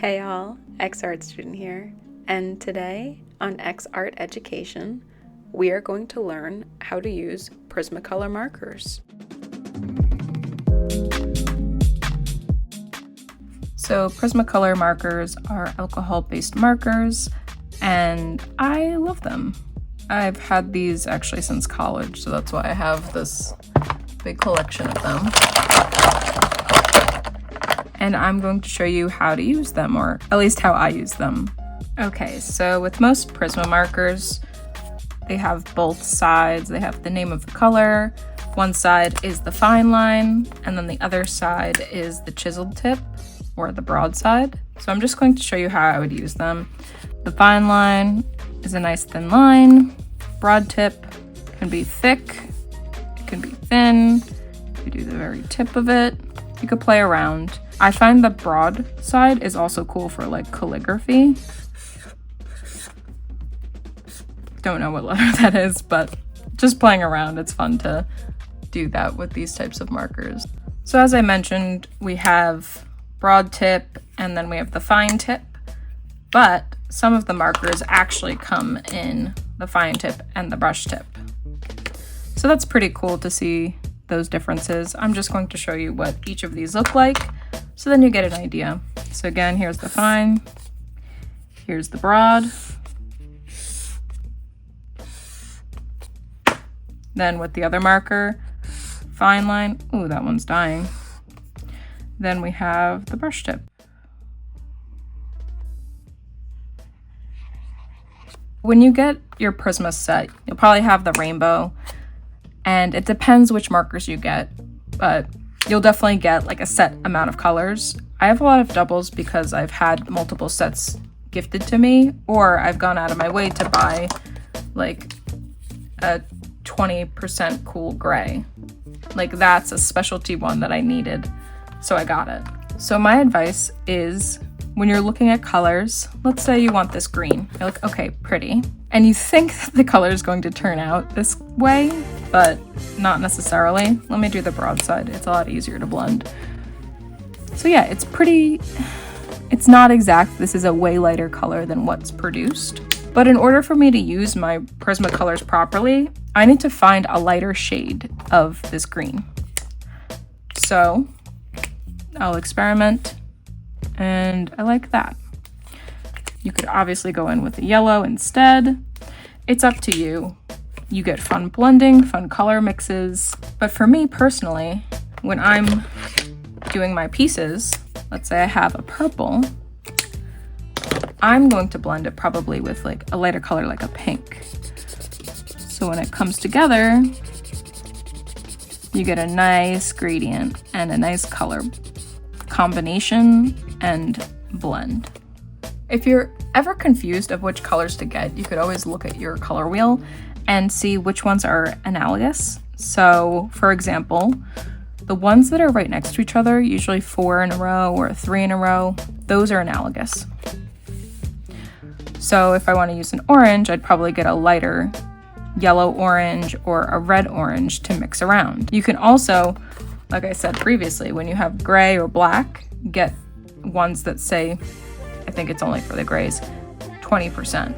Hey all, XArt student here, and today on XArtEducation, we are going to learn how to use Prismacolor markers. So Prismacolor markers are alcohol-based markers, and I love them. I've had these actually since college, so that's why I have this big collection of them. And I'm going to show you how to use them, or at least how I use them. Okay, so with most Prisma markers, they have both sides. They have the name of the color. One side is the fine line, and then the other side is the chiseled tip, or the broad side. So I'm just going to show you how I would use them. The fine line is a nice thin line. Broad tip can be thick, it can be thin. You do the very tip of it. You could play around. I find the broad side is also cool for like calligraphy. Don't know what letter that is, but just playing around, it's fun to do that with these types of markers. So as I mentioned, we have broad tip and then we have the fine tip, but some of the markers actually come in the fine tip and the brush tip. So that's pretty cool to see those differences. I'm just going to show you what each of these look like, so then you get an idea. So again, here's the fine, here's the broad. Then with the other marker, fine line, ooh, that one's dying. Then we have the brush tip. When you get your Prisma set, you'll probably have the rainbow, and it depends which markers you get, but you'll definitely get like a set amount of colors. I have a lot of doubles because I've had multiple sets gifted to me, or I've gone out of my way to buy like a 20% cool gray. Like that's a specialty one that I needed, so I got it. So my advice is, when you're looking at colors, let's say you want this green. You're like, okay, pretty. And you think that the color is going to turn out this way, but not necessarily. Let me do the broad side. It's a lot easier to blend. So yeah, it's pretty, it's not exact. This is a way lighter color than what's produced. But in order for me to use my Prismacolors properly, I need to find a lighter shade of this green. So I'll experiment, and I like that. You could obviously go in with the yellow instead. It's up to you. You get fun blending, fun color mixes. But for me personally, when I'm doing my pieces, let's say I have a purple, I'm going to blend it probably with like a lighter color like a pink. So when it comes together, you get a nice gradient and a nice color combination and blend. If you're ever confused of which colors to get, you could always look at your color wheel and see which ones are analogous. So for example, the ones that are right next to each other, usually 4 in a row or 3 in a row, those are analogous. So if I want to use an orange, I'd probably get a lighter yellow orange or a red orange to mix around. You can also, like I said previously, when you have gray or black, get ones that say, I think it's only for the grays, 20%.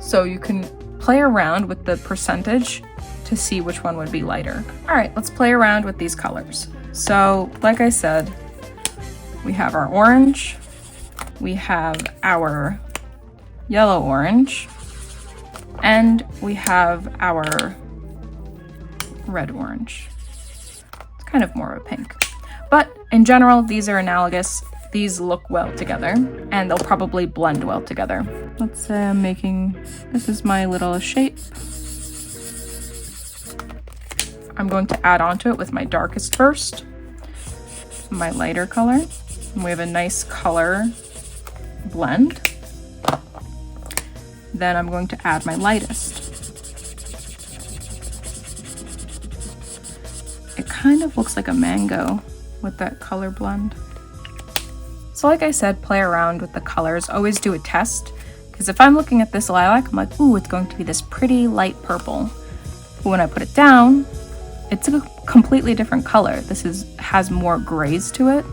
So you can play around with the percentage to see which one would be lighter. All right, let's play around with these colors. So like I said, we have our orange, we have our yellow orange, and we have our red orange. It's kind of more of a pink. But in general, these are analogous. These look well together, and they'll probably blend well together. Let's say I'm making, this is my little shape. I'm going to add onto it with my darkest first, my lighter color, and we have a nice color blend. Then I'm going to add my lightest. It kind of looks like a mango with that color blend. So like I said, play around with the colors. Always do a test, because if I'm looking at this lilac, I'm like, ooh, it's going to be this pretty light purple. But when I put it down, it's a completely different color. This has more grays to it.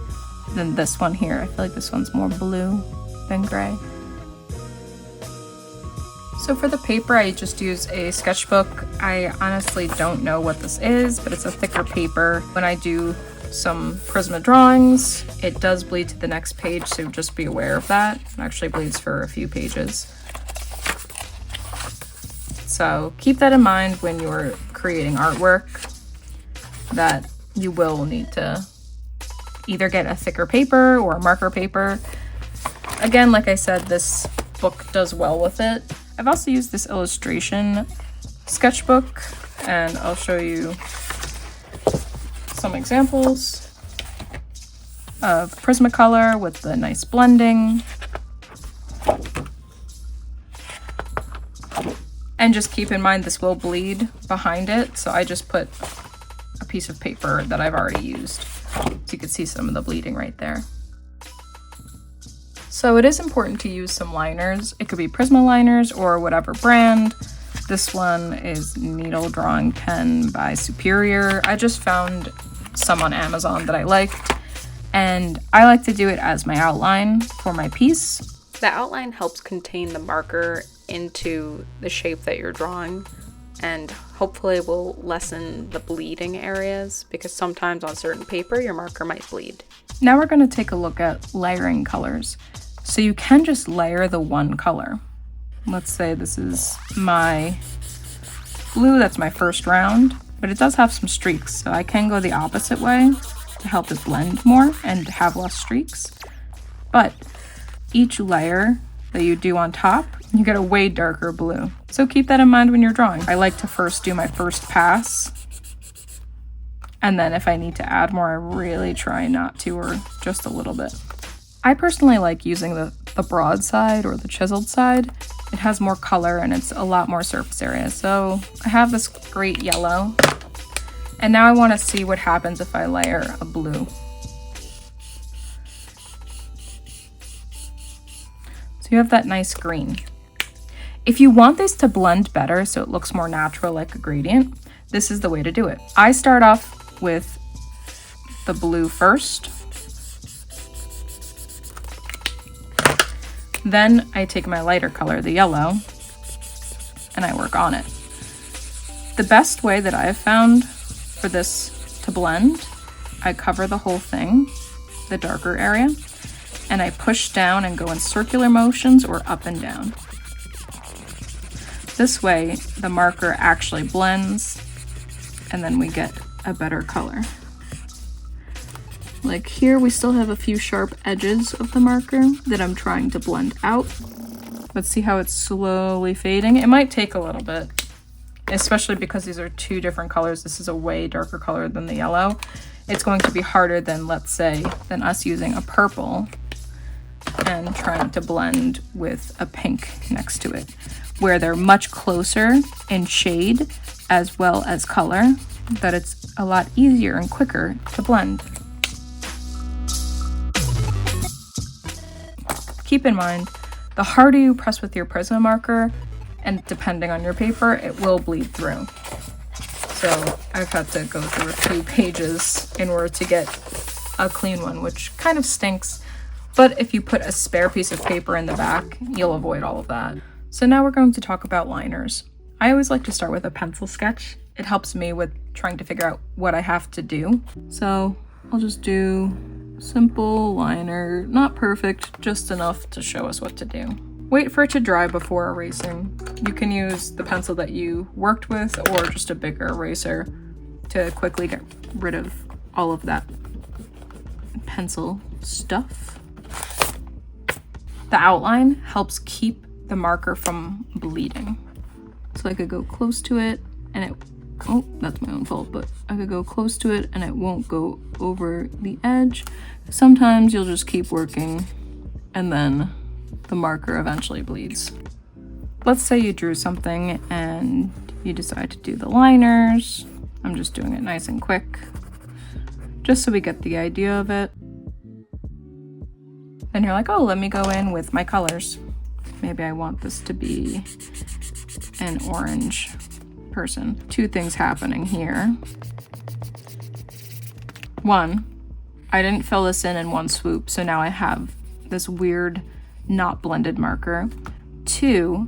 than this one here. I feel like this one's more blue than gray. So for the paper, I just use a sketchbook. I honestly don't know what this is, but it's a thicker paper. When I do some Prisma drawings, it does bleed to the next page, so just be aware of that. It actually bleeds for a few pages. So keep that in mind when you're creating artwork, that you will need to either get a thicker paper or a marker paper. Again, like I said, this book does well with it. I've also used this illustration sketchbook, and I'll show you some examples of Prismacolor with the nice blending. And just keep in mind this will bleed behind it, so I just put a piece of paper that I've already used. So you can see some of the bleeding right there. So it is important to use some liners. It could be Prisma liners or whatever brand. This one is Needle Drawing Pen by Superior. I just found some on Amazon that I liked, and I like to do it as my outline for my piece. The outline helps contain the marker into the shape that you're drawing, and hopefully will lessen the bleeding areas, because sometimes on certain paper your marker might bleed. Now we're going to take a look at layering colors. So you can just layer the one color. Let's say this is my blue, that's my first round, but it does have some streaks, so I can go the opposite way to help it blend more and have less streaks. But each layer that you do on top, you get a way darker blue. So keep that in mind when you're drawing. I like to first do my first pass, and then if I need to add more, I really try not to, or just a little bit. I personally like using the broad side or the chiseled side. It has more color and it's a lot more surface area. So I have this great yellow, and now I want to see what happens if I layer a blue. So you have that nice green. If you want this to blend better so it looks more natural like a gradient, this is the way to do it. I start off with the blue first. Then I take my lighter color, the yellow, and I work on it. The best way that I have found for this to blend, I cover the whole thing, the darker area, and I push down and go in circular motions or up and down. This way, the marker actually blends, and then we get a better color. Like here, we still have a few sharp edges of the marker that I'm trying to blend out. Let's see how it's slowly fading. It might take a little bit, especially because these are two different colors. This is a way darker color than the yellow. It's going to be harder than, let's say, than us using a purple and trying to blend with a pink next to it, where they're much closer in shade as well as color, that it's a lot easier and quicker to blend. Keep in mind, the harder you press with your Prisma marker, and depending on your paper, it will bleed through. So I've had to go through a few pages in order to get a clean one, which kind of stinks. But if you put a spare piece of paper in the back, you'll avoid all of that. So now we're going to talk about liners. I always like to start with a pencil sketch. It helps me with trying to figure out what I have to do. So I'll just do simple liner, not perfect, just enough to show us what to do. Wait for it to dry before erasing. You can use the pencil that you worked with or just a bigger eraser to quickly get rid of all of that pencil stuff. The outline helps keep the marker from bleeding. So I could go close to it and it, oh, that's my own fault, but I could go close to it and it won't go over the edge. Sometimes you'll just keep working and then the marker eventually bleeds. Let's say you drew something and you decide to do the liners. I'm just doing it nice and quick, just so we get the idea of it. Then you're like, oh, let me go in with my colors. Maybe I want this to be an orange person. Two things happening here. One, I didn't fill this in one swoop, so now I have this weird not blended marker. 2,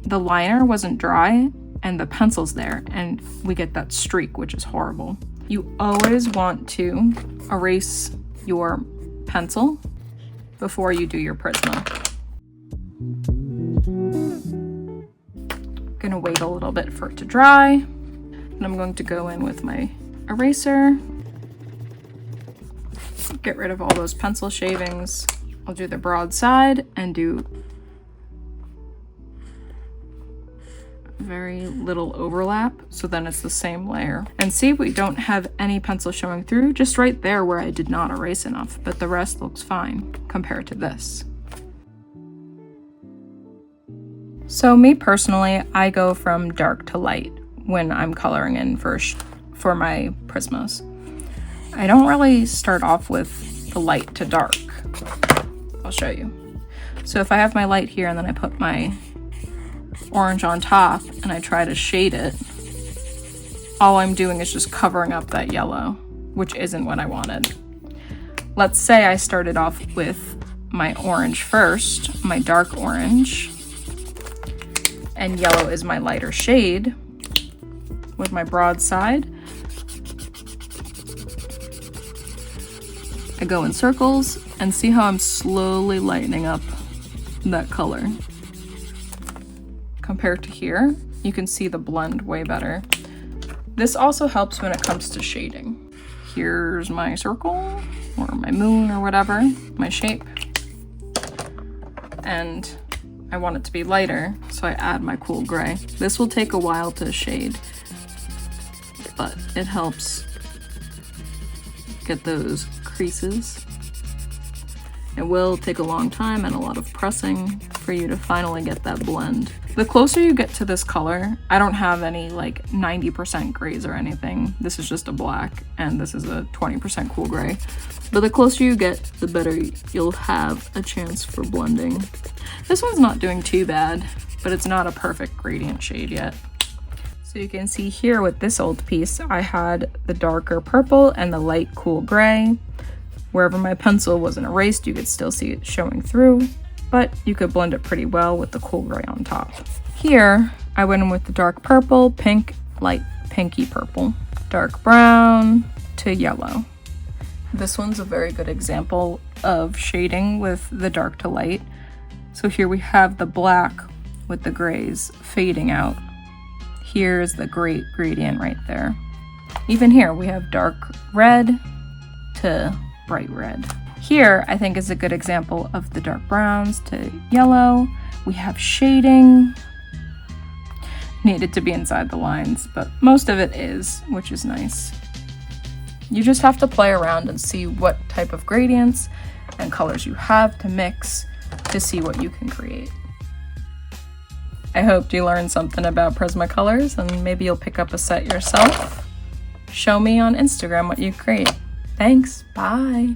the liner wasn't dry and the pencil's there, and we get that streak, which is horrible. You always want to erase your pencil before you do your Prisma. I'm gonna wait a little bit for it to dry, and I'm going to go in with my eraser, get rid of all those pencil shavings. I'll do the broad side and do very little overlap, so then it's the same layer. And see, we don't have any pencil showing through, just right there where I did not erase enough, but the rest looks fine compared to this. So me personally, I go from dark to light when I'm coloring in for my Prismas. I don't really start off with the light to dark. I'll show you. So if I have my light here and then I put my orange on top and I try to shade it, all I'm doing is just covering up that yellow, which isn't what I wanted. Let's say I started off with my orange first, my dark orange, and yellow is my lighter shade with my broad side. I go in circles and see how I'm slowly lightening up that color. Compared to here, you can see the blend way better. This also helps when it comes to shading. Here's my circle, or my moon, or whatever, my shape. And I want it to be lighter, so I add my cool gray. This will take a while to shade, but it helps get those creases. It will take a long time and a lot of pressing for you to finally get that blend. The closer you get to this color, I don't have any like 90% grays or anything. This is just a black, and this is a 20% cool gray. But the closer you get, the better you'll have a chance for blending. This one's not doing too bad, but it's not a perfect gradient shade yet. So you can see here with this old piece, I had the darker purple and the light cool gray. Wherever my pencil wasn't erased, you could still see it showing through, but you could blend it pretty well with the cool gray on top. Here, I went in with the dark purple, pink, light pinky purple, dark brown to yellow. This one's a very good example of shading with the dark to light. So here we have the black with the grays fading out. Here's the great gradient right there. Even here, we have dark red to bright red. Here, I think is a good example of the dark browns to yellow. We have shading. Needed to be inside the lines, but most of it is, which is nice. You just have to play around and see what type of gradients and colors you have to mix to see what you can create. I hope you learned something about Prismacolors, and maybe you'll pick up a set yourself. Show me on Instagram what you create. Thanks, bye!